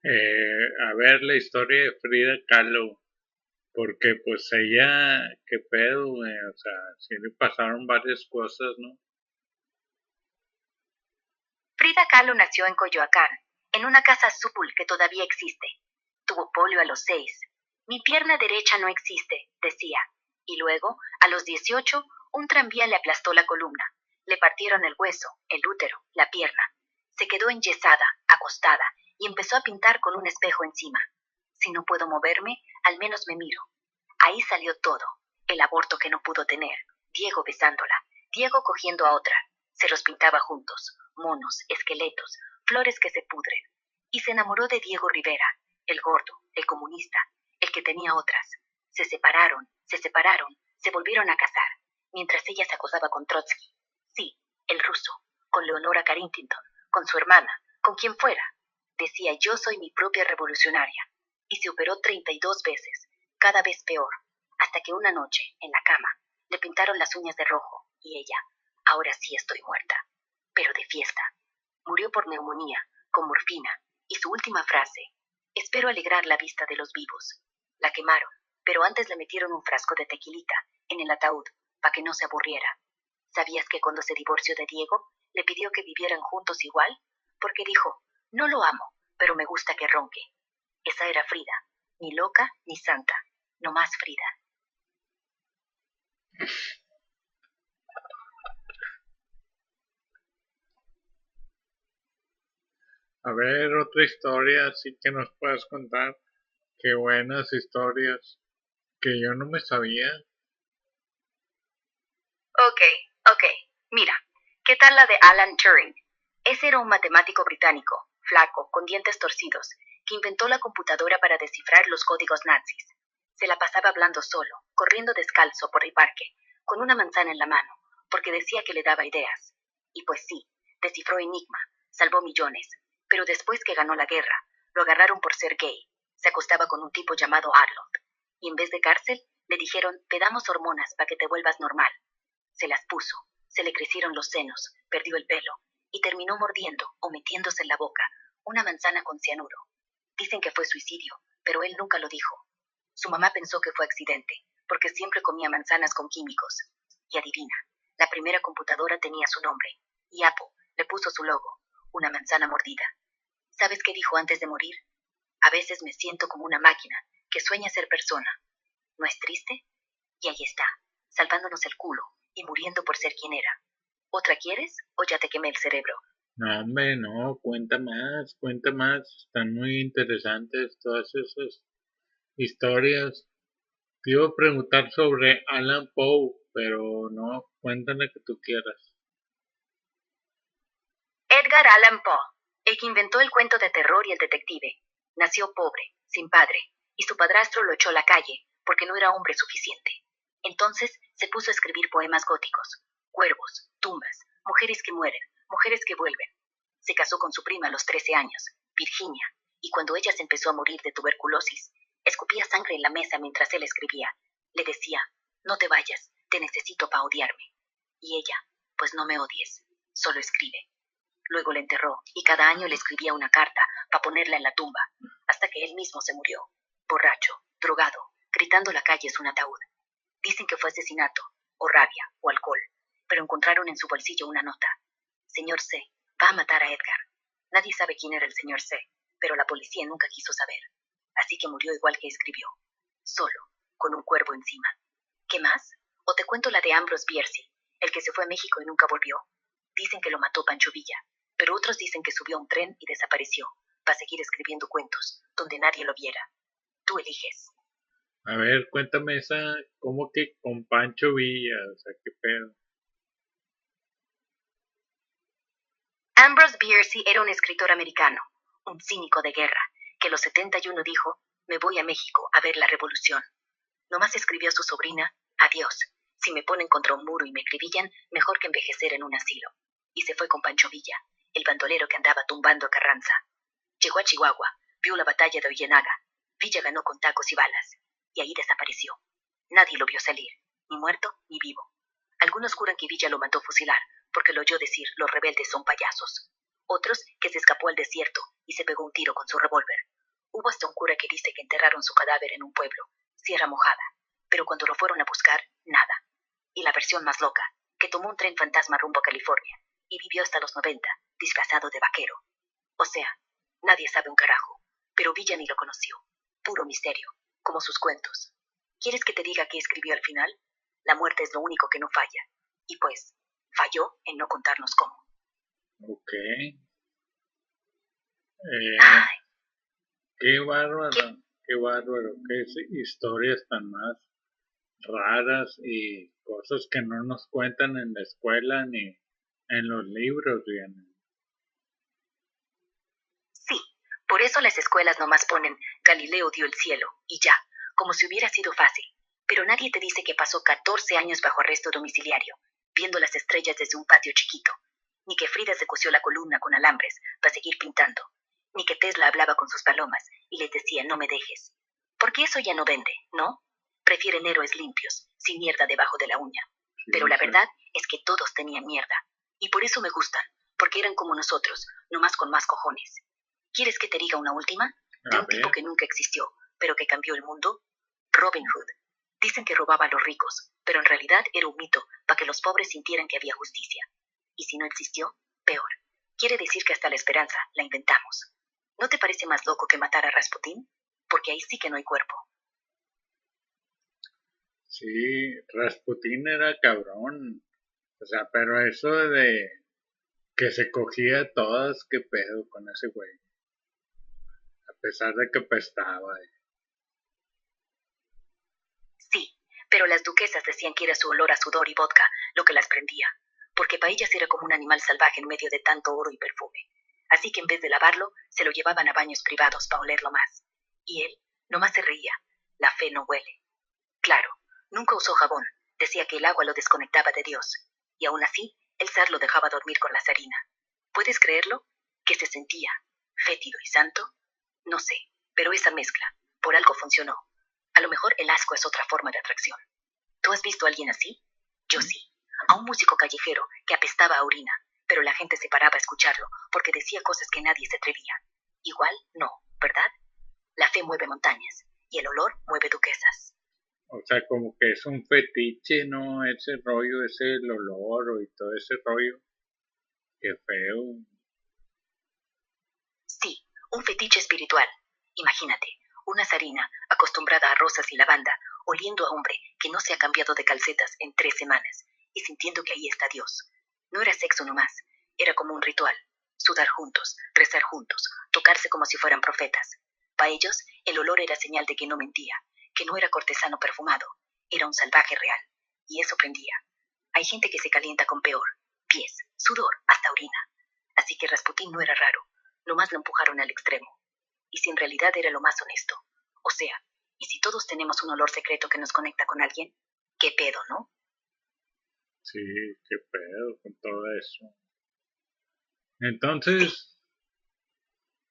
A ver la historia de Frida Kahlo, porque pues ella, qué pedo, güey, o sea, sí le pasaron varias cosas, ¿no? Frida Kahlo nació en Coyoacán, en una casa azul que todavía existe. Tuvo polio a los 6. Mi pierna derecha no existe, decía. Y luego, a los 18, un tranvía le aplastó la columna. Le partieron el hueso, el útero, la pierna. Se quedó enyesada, acostada, y empezó a pintar con un espejo encima. Si no puedo moverme, al menos me miro. Ahí salió todo. El aborto que no pudo tener, Diego besándola, Diego cogiendo a otra. Se los pintaba juntos, monos, esqueletos, flores que se pudren. Y se enamoró de Diego Rivera, el gordo, el comunista, el que tenía otras. Se separaron, se volvieron a casar, mientras ella se acosaba con Trotsky. Sí, el ruso, con Leonora Carrington, con su hermana, con quien fuera. Decía, yo soy mi propia revolucionaria. Y se operó 32 veces, cada vez peor, hasta que una noche, en la cama, le pintaron las uñas de rojo, y ella, ahora sí estoy muerta, pero de fiesta. Murió por neumonía, con morfina, y su última frase, espero alegrar la vista de los vivos. La quemaron, pero antes le metieron un frasco de tequilita en el ataúd, para que no se aburriera. ¿Sabías que cuando se divorció de Diego, le pidió que vivieran juntos igual? Porque dijo, no lo amo, pero me gusta que ronque. Esa era Frida, ni loca ni santa, nomás Frida. A ver, otra historia así que nos puedas contar. Qué buenas historias que yo no me sabía. Ok. Mira, ¿qué tal la de Alan Turing? Ese era un matemático británico, flaco, con dientes torcidos, que inventó la computadora para descifrar los códigos nazis. Se la pasaba hablando solo, corriendo descalzo por el parque, con una manzana en la mano, porque decía que le daba ideas. Y pues sí, descifró Enigma, salvó millones, pero después que ganó la guerra, lo agarraron por ser gay. Se acostaba con un tipo llamado Arnold, y en vez de cárcel, le dijeron, te damos hormonas para que te vuelvas normal. Se las puso, se le crecieron los senos, perdió el pelo, y terminó mordiendo o metiéndose en la boca una manzana con cianuro. Dicen que fue suicidio, pero él nunca lo dijo. Su mamá pensó que fue accidente, porque siempre comía manzanas con químicos. Y adivina, la primera computadora tenía su nombre, y Apple le puso su logo, una manzana mordida. ¿Sabes qué dijo antes de morir? A veces me siento como una máquina que sueña ser persona. ¿No es triste? Y ahí está, salvándonos el culo y muriendo por ser quien era. ¿Otra quieres o ya te quemé el cerebro? No, hombre, no, cuenta más. Están muy interesantes todas esas historias. Te iba a preguntar sobre Alan Poe, pero no, cuéntame que tú quieras. Edgar Allan Poe, el que inventó el cuento de terror y el detective. Nació pobre, sin padre, y su padrastro lo echó a la calle porque no era hombre suficiente. Entonces se puso a escribir poemas góticos, cuervos, tumbas, mujeres que mueren, mujeres que vuelven. Se casó con su prima a los 13 años, Virginia, y cuando ella se empezó a morir de tuberculosis, escupía sangre en la mesa mientras él escribía. Le decía, no te vayas, te necesito para odiarme. Y ella, pues no me odies, solo escribe. Luego le enterró y cada año le escribía una carta para ponerla en la tumba, hasta que él mismo se murió, borracho, drogado, gritando la calle es un ataúd. Dicen que fue asesinato, o rabia, o alcohol, pero encontraron en su bolsillo una nota. Señor C. va a matar a Edgar. Nadie sabe quién era el señor C., pero la policía nunca quiso saber. Así que murió igual que escribió, solo, con un cuervo encima. ¿Qué más? O te cuento la de Ambrose Biercy, el que se fue a México y nunca volvió. Dicen que lo mató Pancho Villa, pero otros dicen que subió a un tren y desapareció, para seguir escribiendo cuentos, donde nadie lo viera. Tú eliges. A ver, cuéntame esa, ¿cómo que con Pancho Villa? O sea, qué pedo. Ambrose Biercy era un escritor americano, un cínico de guerra, que a los 71 dijo, me voy a México a ver la revolución. Nomás escribió a su sobrina, adiós, si me ponen contra un muro y me acribillan, mejor que envejecer en un asilo. Y se fue con Pancho Villa, el bandolero que andaba tumbando a Carranza. Llegó a Chihuahua, vio la batalla de Oyenaga. Villa ganó con tacos y balas, y ahí desapareció. Nadie lo vio salir, ni muerto ni vivo. Algunos juran que Villa lo mandó fusilar, porque lo oyó decir, los rebeldes son payasos. Otros, que se escapó al desierto y se pegó un tiro con su revólver. Hubo hasta un cura que dice que enterraron su cadáver en un pueblo, Sierra Mojada, pero cuando lo fueron a buscar, nada. Y la versión más loca, que tomó un tren fantasma rumbo a California, y vivió hasta los 90, disfrazado de vaquero. O sea, nadie sabe un carajo, pero Villa ni lo conoció. Puro misterio, como sus cuentos. ¿Quieres que te diga qué escribió al final? La muerte es lo único que no falla. Y pues, falló en no contarnos cómo. Ok. Ay, Qué bárbaro, qué bárbaro, qué historias tan más raras y cosas que no nos cuentan en la escuela ni en los libros, bien. sí, por eso las escuelas nomás ponen Galileo dio el cielo, y ya, como si hubiera sido fácil. Pero nadie te dice que pasó 14 años bajo arresto domiciliario, viendo las estrellas desde un patio chiquito, ni que Frida se cosió la columna con alambres para seguir pintando, ni que Tesla hablaba con sus palomas y les decía no me dejes. Porque eso ya no vende, ¿no? Prefieren héroes limpios, sin mierda debajo de la uña. Sí, Pero la sí. verdad es que todos tenían mierda, y por eso me gustan, porque eran como nosotros, nomás con más cojones. ¿Quieres que te diga una última? De A un tipo ver, que nunca existió, pero que cambió el mundo. Robin Hood. Dicen que robaba a los ricos, pero en realidad era un mito para que los pobres sintieran que había justicia. Y si no existió, peor. Quiere decir que hasta la esperanza la inventamos. ¿No te parece más loco que matar a Rasputín? Porque ahí sí que no hay cuerpo. sí, Rasputín era cabrón. O sea, pero eso de que se cogía a todas, qué pedo con ese güey. A pesar de que pestaba. Sí, pero las duquesas decían que era su olor a sudor y vodka lo que las prendía, porque para ellas era como un animal salvaje en medio de tanto oro y perfume. Así que en vez de lavarlo, se lo llevaban a baños privados para olerlo más. Y él nomás se reía. La fe no huele. Claro, nunca usó jabón. Decía que el agua lo desconectaba de Dios. Y aún así, el zar lo dejaba dormir con la zarina. ¿Puedes creerlo? ¿Que se sentía fétido y santo? No sé, pero esa mezcla, por algo funcionó. A lo mejor el asco es otra forma de atracción. ¿Tú has visto a alguien así? Yo sí. A un músico callejero que apestaba a orina, pero la gente se paraba a escucharlo porque decía cosas que nadie se atrevía. Igual no, ¿verdad? La fe mueve montañas y el olor mueve duquesas. O sea, como que es un fetiche, ¿no? Ese rollo, ese el olor y todo ese rollo. Qué feo. Sí, un fetiche espiritual. Imagínate, una zarina acostumbrada a rosas y lavanda, oliendo a hombre que no se ha cambiado de calcetas en 3 semanas y sintiendo que ahí está Dios. No era sexo nomás, era como un ritual. Sudar juntos, rezar juntos, tocarse como si fueran profetas. Para ellos, el olor era señal de que no mentía, que no era cortesano perfumado, era un salvaje real. Y eso prendía. Hay gente que se calienta con peor, pies, sudor, hasta orina. Así que Rasputín no era raro, nomás lo empujaron al extremo. Y si en realidad era lo más honesto. O sea, ¿y si todos tenemos un olor secreto que nos conecta con alguien? ¿Qué pedo, no? Sí, qué pedo con todo eso. Entonces,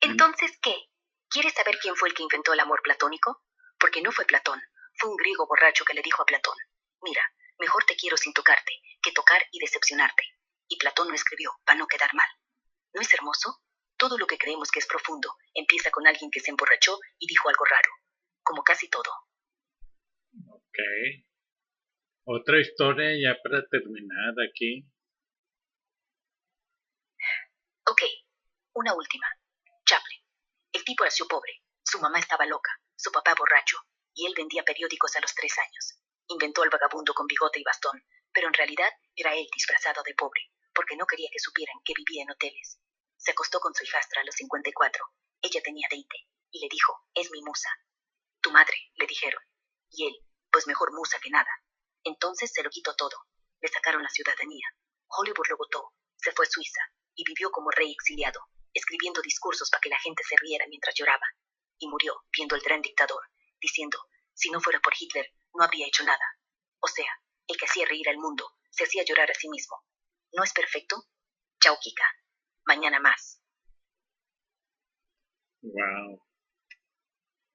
Entonces, ¿qué? ¿Quieres saber quién fue el que inventó el amor platónico? Porque no fue Platón, fue un griego borracho que le dijo a Platón, mira, Mejor te quiero sin tocarte, que tocar y decepcionarte. Y Platón lo escribió para no quedar mal. ¿No es hermoso? Todo lo que creemos que es profundo empieza con alguien que se emborrachó y dijo algo raro. Como casi todo. Ok. Otra historia ya para terminar aquí. Ok, una última. Chaplin. El tipo nació pobre. Su mamá estaba loca, su papá borracho, y él vendía periódicos a los 3 años. Inventó al vagabundo con bigote y bastón, pero en realidad era él disfrazado de pobre, porque no quería que supieran que vivía en hoteles. Se acostó con su hijastra a los 54. Ella tenía 20, y le dijo, es mi musa. Tu madre, le dijeron. Y él, pues mejor musa que nada. Entonces se lo quitó todo. Le sacaron la ciudadanía. Hollywood lo votó, se fue a Suiza, y vivió como rey exiliado, escribiendo discursos para que la gente se riera mientras lloraba. Y murió viendo el gran dictador, diciendo, si no fuera por Hitler, no habría hecho nada. O sea, el que hacía reír al mundo, se hacía llorar a sí mismo. ¿No es perfecto? Chao, Kika. Mañana más. Wow.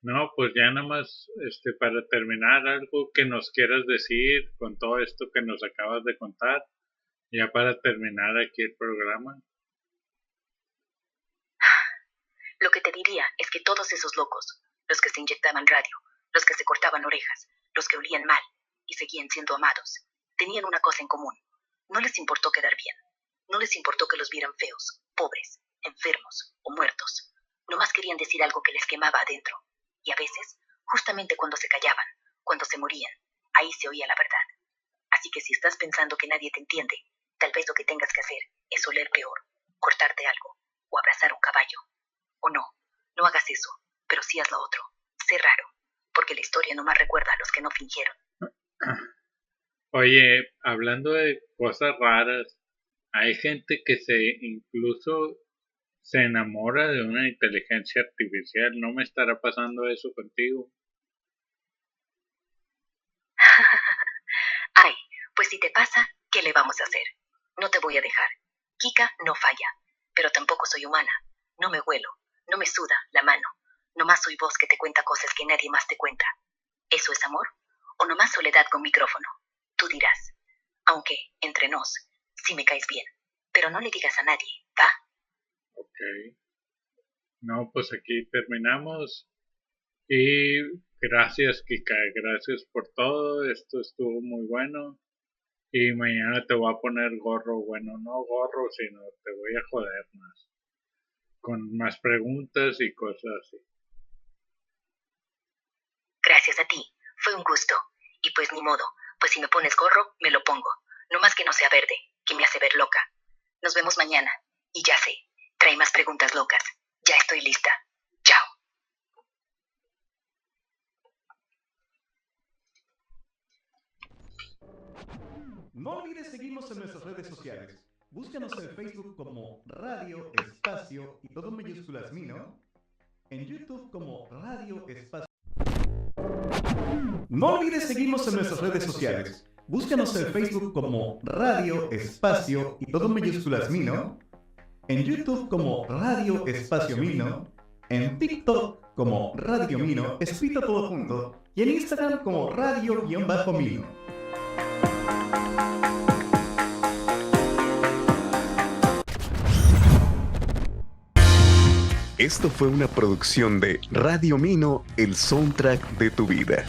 No, pues ya nada más, para terminar, algo que nos quieras decir con todo esto que nos acabas de contar, ya para terminar aquí el programa. Lo que te diría es que todos esos locos, los que se inyectaban radio, los que se cortaban orejas, los que olían mal y seguían siendo amados, tenían una cosa en común. No les importó quedar bien. No les importó que los vieran feos, pobres, enfermos o muertos. Nomás querían decir algo que les quemaba adentro. Y a veces, justamente cuando se callaban, cuando se morían, ahí se oía la verdad. Así que si estás pensando que nadie te entiende, tal vez lo que tengas que hacer es oler peor, cortarte algo o abrazar un caballo. O no, no hagas eso, pero sí haz lo otro. Sé raro, porque la historia nomás recuerda a los que no fingieron. Oye, hablando de cosas raras, hay gente que incluso se enamora de una inteligencia artificial. ¿No me estará pasando eso contigo? Ay, pues si te pasa, ¿qué le vamos a hacer? No te voy a dejar. Kika no falla, pero tampoco soy humana. No me huelo, no me suda la mano. Nomás soy voz que te cuenta cosas que nadie más te cuenta. ¿Eso es amor? ¿O nomás soledad con micrófono? Tú dirás. Aunque, entre nos, sí me caes bien. Pero no le digas a nadie, ¿va? Ok. No, pues aquí terminamos. Y gracias, Kika. Gracias por todo. Esto estuvo muy bueno. Y mañana te voy a poner gorro. Bueno, no gorro, sino te voy a joder más. Con más preguntas y cosas así. Gracias a ti. Fue un gusto. Y pues ni modo. Pues si me pones gorro, me lo pongo. No más que no sea verde, que me hace ver loca. Nos vemos mañana. Y ya sé, trae más preguntas locas. Ya estoy lista. Chao. No olvides seguirnos en nuestras redes sociales. Búscanos en Facebook como Radio Espacio y todo mayúsculas Mino. En YouTube como Radio Espacio. No olvides seguirnos en nuestras redes sociales. Búscanos en Facebook como Radio Espacio y todo mayúsculas Mino. En YouTube como Radio Espacio Mino. En TikTok como Radio Mino, escrito todo junto. Y en Instagram como Radio-Mino. Esto fue una producción de Radio Mino, el soundtrack de tu vida.